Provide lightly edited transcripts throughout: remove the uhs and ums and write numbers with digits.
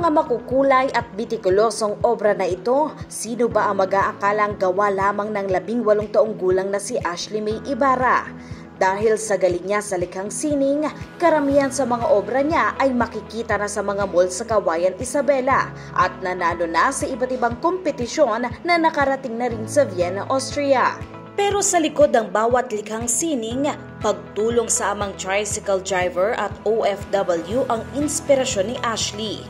mga makukulay at bitikulosong obra na ito, sino ba ang mag-aakalang gawa lamang ng 18 taong gulang na si Ashley May Ibarra? Dahil sa galing niya sa likhang sining, karamihan sa mga obra niya ay makikita na sa mga mall sa Kawayan Isabela at nanalo na sa iba't ibang kompetisyon na nakarating na rin sa Vienna, Austria. Pero sa likod ng bawat likhang sining, pagtulong sa amang tricycle driver at OFW ang inspirasyon ni Ashley.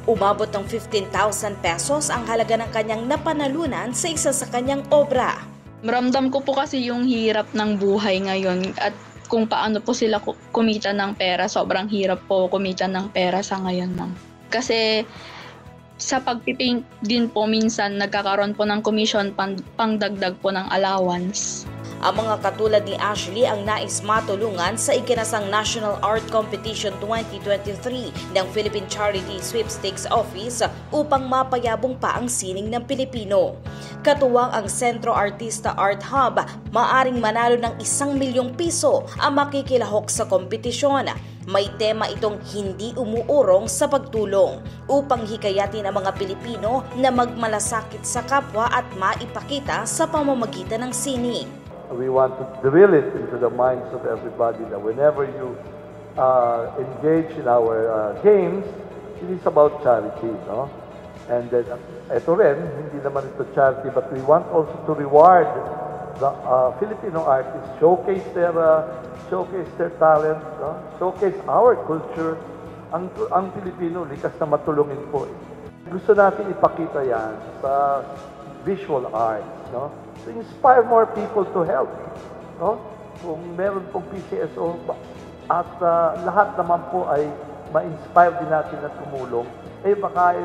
Umabot ng 15,000 pesos ang halaga ng kanyang napanalunan sa isa sa kanyang obra. Maramdam ko po kasi yung hirap ng buhay ngayon at kung paano po sila kumita ng pera. Sobrang hirap po kumita ng pera sa ngayon, ma'am. Kasi sa pagpipaint din po minsan nagkakaroon po ng commission pangdagdag po ng allowance. Ang mga katulad ni Ashley ang nais matulungan sa ikinasang National Art Competition 2023 ng Philippine Charity Sweepstakes Office upang mapayabong pa ang sining ng Pilipino. Katuwang ang Centro Artista Art Hub, maaring manalo ng 1 milyong piso ang makikilahok sa kompetisyon. May tema itong hindi umuurong sa pagtulong upang hikayatin ang mga Pilipino na magmalasakit sa kapwa at maipakita sa pamamagitan ng sining. We want to drill it into the minds of everybody that whenever you engage in our games, it is about charity, no? And then, ito rin, hindi naman ito charity, but we want also to reward the Filipino artists, showcase their talent, no? Showcase our culture. Ang Pilipino, likas na matulungin po. Gusto natin ipakita yan sa visual arts, no? To inspire more people to help, no? Kung meron pong PCSO at lahat naman po ay ma-inspire din natin na tumulong, baka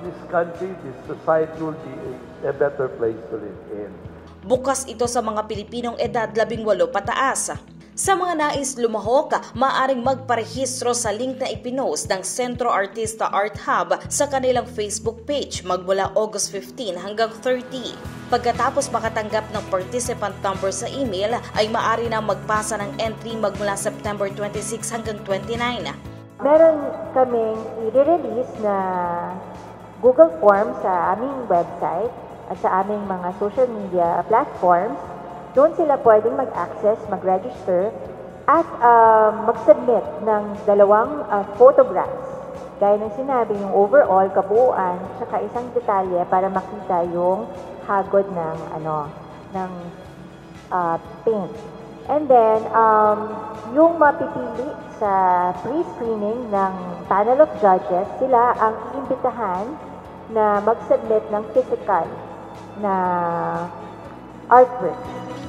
this country, this society will be a better place to live in. Bukas ito sa mga Pilipinong edad 18 pataas. Sa mga nais lumahok, maaaring magparehistro sa link na ipinost ng Centro Artista Art Hub sa kanilang Facebook page magmula August 15 hanggang 30. Pagkatapos makatanggap ng participant number sa email, ay maaari na magpasa ng entry magmula September 26 hanggang 29. Meron kaming i-release na Google Form sa aming website at sa aming mga social media platforms. Doon sila pwedeng mag-access, mag-register, at mag-submit ng 2 photographs. Gaya ng sinabi, yung overall, kabuuan, tsaka isang detalye para makita yung hagod ng paint. And then, yung mapipili sa pre-screening ng panel of judges, sila ang iimbitahan na mag-submit ng physical na artwork.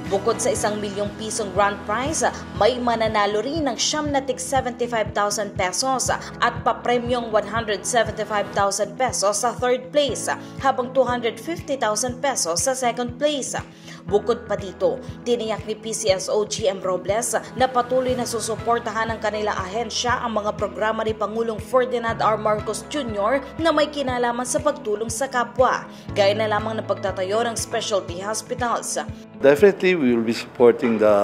Bukod sa 1 milyong pisong grand prize, may mananalo rin ng 75,000 pesos at papremyong 175,000 pesos sa third place, habang 250,000 pesos sa second place. Bukod pa dito, tiniyak ni PCSO GM Robles na patuloy na susuportahan ng kanilang ahensya ang mga programa ni Pangulong Ferdinand R. Marcos Jr. na may kinalaman sa pagtulong sa kapwa, gaya na lamang ng pagtatayo ng specialty hospitals. Definitely, we will be supporting the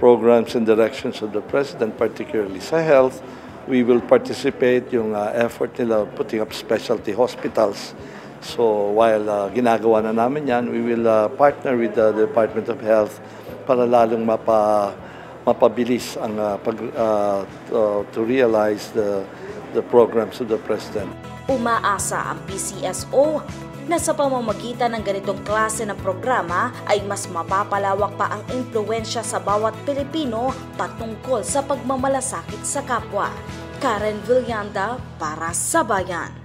programs and directions of the President, particularly sa health. We will participate yung effort nila putting up specialty hospitals. So while ginagawa na namin yan, we will partner with the Department of Health para lalong mapabilis ang to realize the programs of the President. Umaasa ang PCSO na sa pamamagitan ng ganitong klase ng programa ay mas mapapalawak pa ang impluwensya sa bawat Pilipino patungkol sa pagmamalasakit sa kapwa. Karen Villanda para sa Bayan.